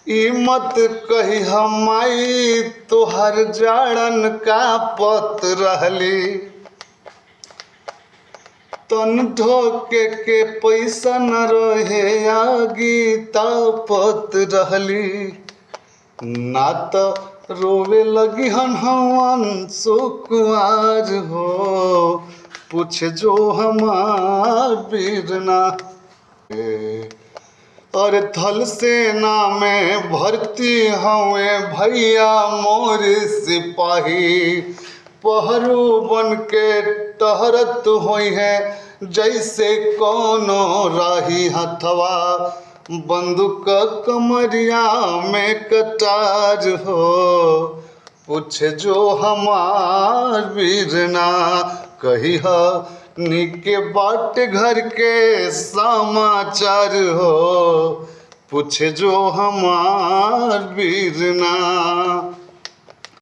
ई मत कही हमाई तोहर जाड़न का पत रहली। तन धोके के पैसा न रहे आगी तापत रहली। ना तो रोवे लगी हवन सुकुआर हो, पूछ जो हमार बीरना। और थल सेना में भर्ती हवे भैया मोर सिपाही। पहरू बन के टहरत होई है जैसे कोनो राही। हथवा बंदूक कमरिया में कटार हो, पूछ जो हमार वीरना। कही निके बाट घर के समाचार हो, पूछ जो हमार वीरना।